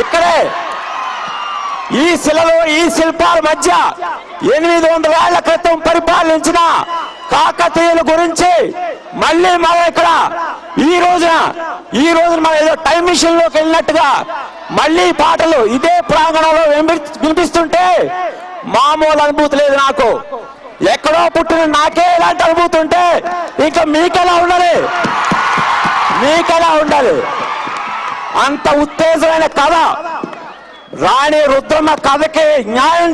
ఇక్కడే ఈ శిలలో ఈ శిల్పాల మధ్య 800 ఏళ్ల క్రితం పరిపాలించిన కాకతీయుల గురించి మళ్ళీ మనం ఇక్కడ ఈ రోజున మనం ఏదో టైం మిషన్ లోకి వెళ్ళినట్టుగా మళ్ళీ పాటలు ఇదే ప్రాంగణంలో వినిపిస్తుంటే మామూలు అనుభూతి లేదు నాకు. ఎక్కడో పుట్టిన నాకే ఇలాంటి అనుభూతి ఉంటే ఇంకా మీకెలా ఉండాలి? అంత ఉత్తేజమైన కథ. రాణి రుద్రమ్మ కథకి న్యాయం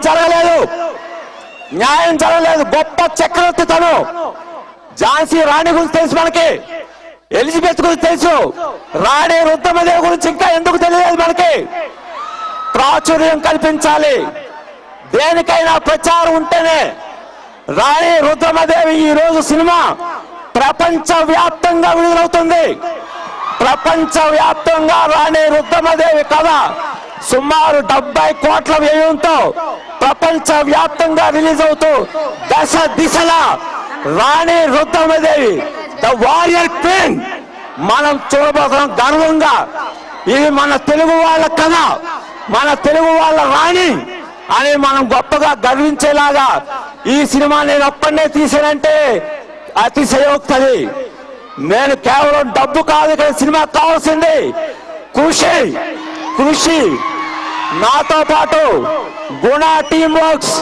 జరగలేదు. గొప్ప చక్రవర్తి తను. ఝాన్సీ రాణి గురించి తెలుసు మనకి, ఎలిజబెత్ గురించి తెలుసు, రాణి రుద్రమ్మదేవి గురించి ఇంకా ఎందుకు తెలియలేదు మనకి? ప్రాచుర్యం కల్పించాలి. దేనికైనా ప్రచారం ఉంటేనే. రాణి రుద్రమ్మదేవి ఈ రోజు సినిమా ప్రపంచ వ్యాప్తంగా విడుదలవుతుంది. ప్రపంచవ్యాప్తంగా రాణి రుద్రమ్మదేవి కథ సుమారు 70 కోట్ల వ్యయంతో ప్రపంచ వ్యాప్తంగా రిలీజ్ అవుతూ దశ దిశలా రాణి రుద్రమ్మదేవి ద వారియర్ క్వీన్ మనం చూడబోతున్నాం గర్వంగా. ఇది మన తెలుగు వాళ్ళ కథ, మన తెలుగు వాళ్ళ రాణి అని మనం గొప్పగా గర్వించేలాగా ఈ సినిమా నేను ఒక్కడే తీసానంటే అతిశయోక్తి. నేను కేవలం డబ్బు కాదు ఇక్కడ సినిమా కావాల్సింది, కృషి. నాతో పాటు గుణ టీమ్ వర్క్స్,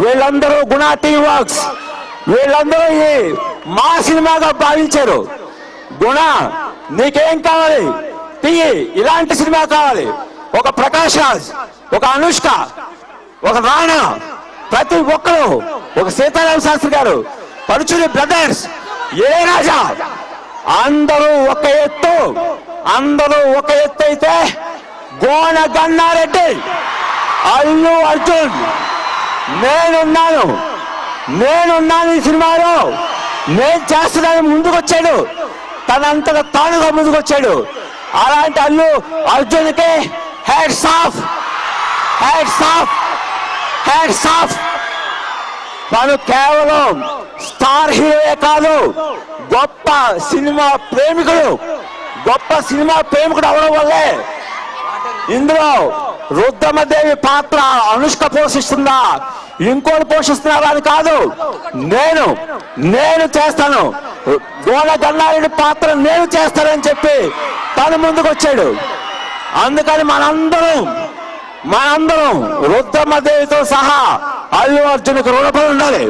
వీళ్ళందరూ గుణ టీమ్ వర్క్స్, వీళ్ళందరూ ఈ మా సినిమాగా భావించారు. గుణ నీకేం కావాలి? తీయి, ఇలాంటి సినిమా కావాలి. ఒక ప్రకాష్ రాజ్, ఒక అనుష్క, ఒక రాణా, ప్రతి ఒక్కరు, ఒక సీతారామ శాస్త్రి గారు, పరుచూరి బ్రదర్స్, ఏ రాజా, అందరూ ఒక ఎత్తు అయితే గోన గన్నారెడ్డి, అల్లు అర్జున్, నేనున్నాను ఈ సినిమాలో, నేను చేస్తున్నాను ముందుకొచ్చాడు, తనంతట తానుగా ముందుకొచ్చాడు. అలాంటి అల్లు అర్జున్కి హ్యాట్స్ ఆఫ్. తను కేవలం స్టార్ హీరోయే కాదు, గొప్ప సినిమా ప్రేమికుడు అవడం వల్లే ఇందులో రుద్రమ్మదేవి పాత్ర అనుష్క పోషిస్తుందా, ఇంకోటి పోషిస్తున్నారా అని కాదు, నేను చేస్తాను, గోన గన్నారెడ్డి పాత్ర నేను చేస్తానని చెప్పి తను ముందుకు వచ్చాడు. అందుకని మనందరం రుద్రమ్మదేవితో సహా అల్లు అర్జున్కి రుణపడి ఉండాలి.